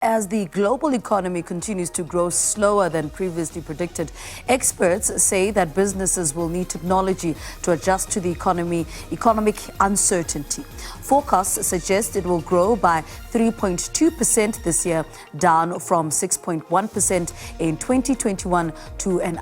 As the global economy continues to grow slower than previously predicted, experts say that businesses will need technology to adjust to the economic uncertainty. Forecasts suggest it will grow by 3.2% this year, down from 6.1% in 2021 to an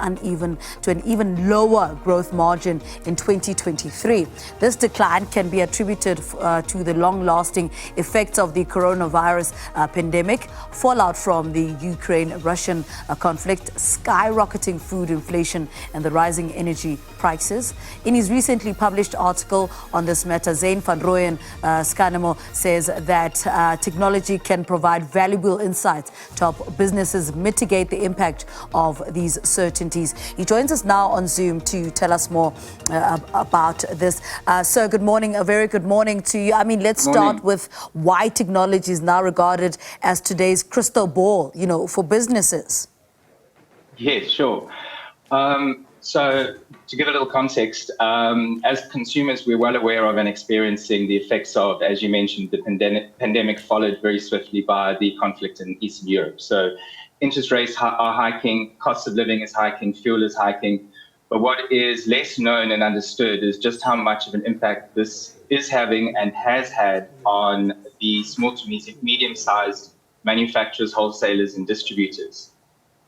even lower growth margin in 2023. This decline can be attributed to the long-lasting effects of the coronavirus pandemic, fallout from the Ukraine-Russian conflict, skyrocketing food inflation, and the rising energy prices. In his recently published article on this matter, Zane van Rooyen Skynamo says that technology can provide valuable insights to help businesses mitigate the impact of these certainties. He joins us now on Zoom to tell us more about this. Sir, good morning. A very good morning to you. Let's start with why technology is now regarded as today's crystal ball, for businesses. Yes, sure. So to give a little context, as consumers, we're well aware of and experiencing the effects of, as you mentioned, the pandemic followed very swiftly by the conflict in Eastern Europe. So interest rates are hiking, cost of living is hiking, fuel is hiking. But what is less known and understood is just how much of an impact this is having and has had on the small to medium-sized manufacturers, wholesalers, and distributors.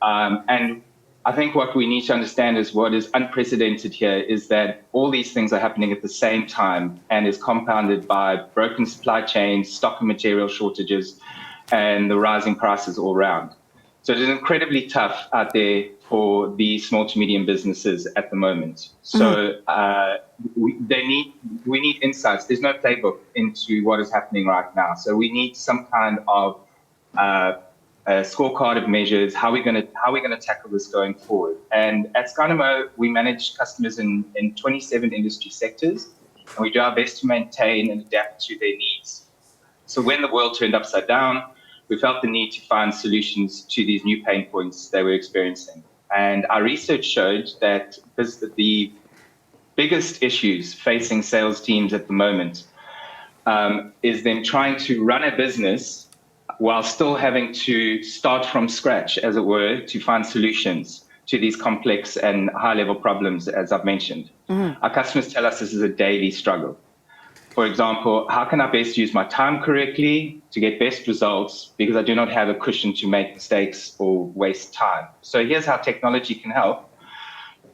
And I think what we need to understand is what is unprecedented here is that all these things are happening at the same time and is compounded by broken supply chains, stock and material shortages, and the rising prices all around. So it is incredibly tough out there for the small to medium businesses at the moment. So we need insights. There's no playbook into what is happening right now. So we need some kind of a scorecard of measures. How are we going to tackle this going forward? And at Scanamo, we manage customers in 27 industry sectors, and we do our best to maintain and adapt to their needs. So when the world turned upside down, we felt the need to find solutions to these new pain points they were experiencing. And our research showed that the biggest issues facing sales teams at the moment is them trying to run a business while still having to start from scratch, as it were, to find solutions to these complex and high-level problems, as I've mentioned. Our customers tell us this is a daily struggle. For example, how can I best use my time correctly to get best results because I do not have a cushion to make mistakes or waste time? So here's how technology can help.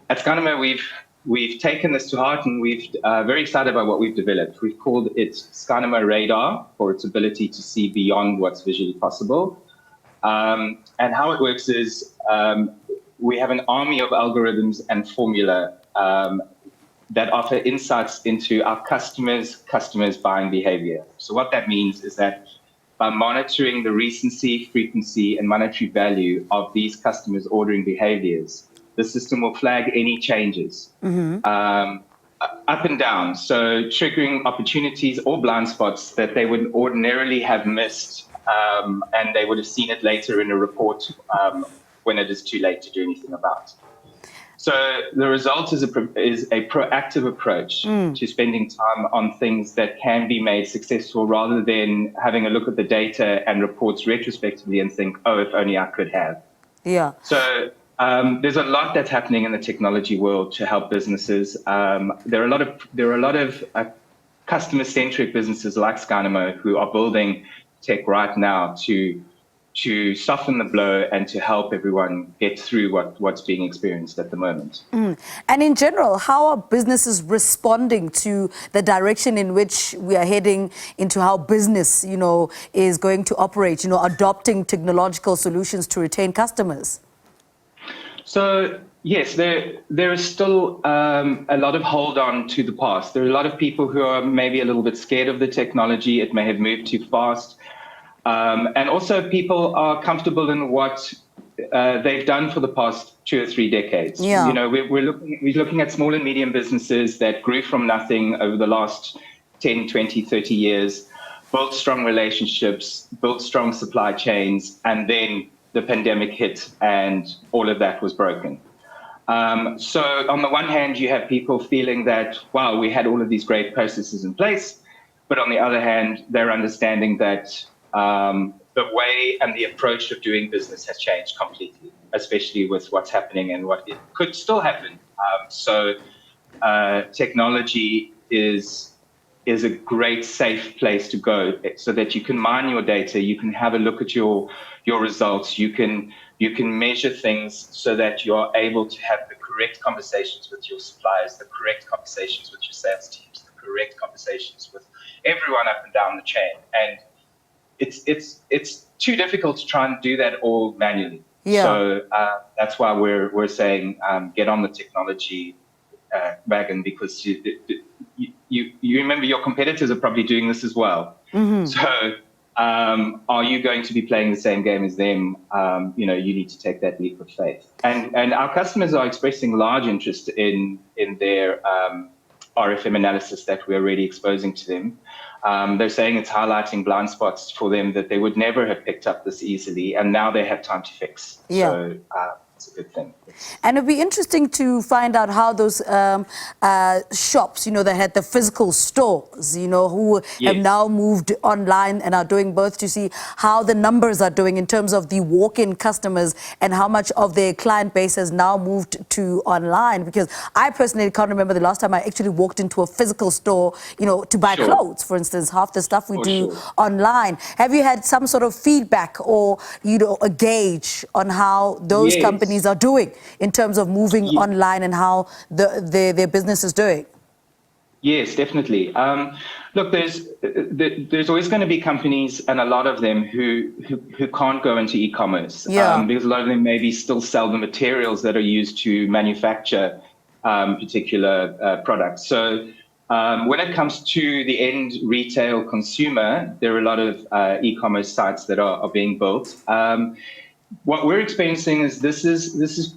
At Scanamo, we've taken this to heart, and we're very excited about what we've developed. We've called it Scanamo Radar for its ability to see beyond what's visually possible. And how it works is we have an army of algorithms and formula that offer insights into our customers' buying behavior. So what that means is that by monitoring the recency, frequency, and monetary value of these customers' ordering behaviors, the system will flag any changes up and down, so triggering opportunities or blind spots that they would ordinarily have missed, and they would have seen it later in a report when it is too late to do anything about. So the result is a proactive approach to spending time on things that can be made successful rather than having a look at the data and reports retrospectively and think, oh, if only I could have. Yeah. So there's a lot that's happening in the technology world to help businesses. There are a lot of customer-centric businesses like Scanamo who are building tech right now to soften the blow and to help everyone get through what's being experienced at the moment. And in general, how are businesses responding to the direction in which we are heading into how business, is going to operate, adopting technological solutions to retain customers? So yes, there is still a lot of hold on to the past. There are a lot of people who are maybe a little bit scared of the technology. It may have moved too fast. And also people are comfortable in what they've done for the past 2 or 3 decades. Yeah. We're looking at small and medium businesses that grew from nothing over the last 10, 20, 30 years, built strong relationships, built strong supply chains, and then the pandemic hit and all of that was broken. So on the one hand, you have people feeling that, wow, we had all of these great processes in place. But on the other hand, they're understanding that the way and the approach of doing business has changed completely, especially with what's happening and what it could still happen. Technology is a great safe place to go so that you can mine your data, you can have a look at your results, you can measure things so that you're able to have the correct conversations with your suppliers, the correct conversations with your sales teams, the correct conversations with everyone up and down the chain. And it's too difficult to try and do that all manually. Yeah. So that's why we're saying get on the technology wagon, because you remember your competitors are probably doing this as well. Mm-hmm. So are you going to be playing the same game as them? You need to take that leap of faith. And our customers are expressing large interest in their RFM analysis that we're already exposing to them. They're saying it's highlighting blind spots for them that they would never have picked up this easily, and now they have time to fix. Yeah. So it's a good thing. And it'd be interesting to find out how those shops, that had the physical stores, who have now moved online and are doing both, to see how the numbers are doing in terms of the walk-in customers and how much of their client base has now moved to online. Because I personally can't remember the last time I actually walked into a physical store, to buy clothes, for instance. Half the stuff we do online. Have you had some sort of feedback or, a gauge on how those companies are doing in terms of moving online and how their business is doing? Yes, definitely. Look, there's always going to be companies, and a lot of them who can't go into e-commerce, because a lot of them maybe still sell the materials that are used to manufacture particular products. So when it comes to the end retail consumer, there are a lot of e-commerce sites that are being built. What we're experiencing is this is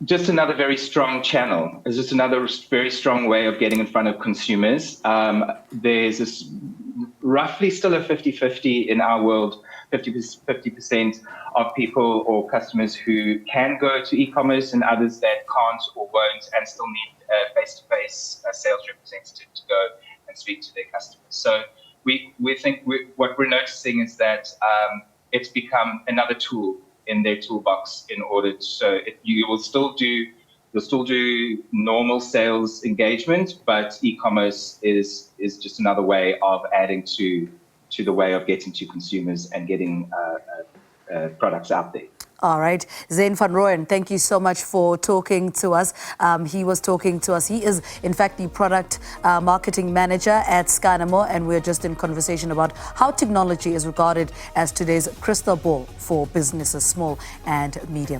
just another very strong channel. It's just another very strong way of getting in front of consumers. There's this roughly still a 50-50 in our world, 50% of people or customers who can go to e-commerce, and others that can't or won't and still need a face-to-face sales representative to go and speak to their customers. So we think what we're noticing is that it's become another tool in their toolbox in order to, you'll still do normal sales engagement, but e-commerce is just another way of adding to the way of getting to consumers and getting products out there. All right. Zane van Rooyen, thank you so much for talking to us. He was talking to us. He is, in fact, the product marketing manager at Scanamo, and we're just in conversation about how technology is regarded as today's crystal ball for businesses, small and medium.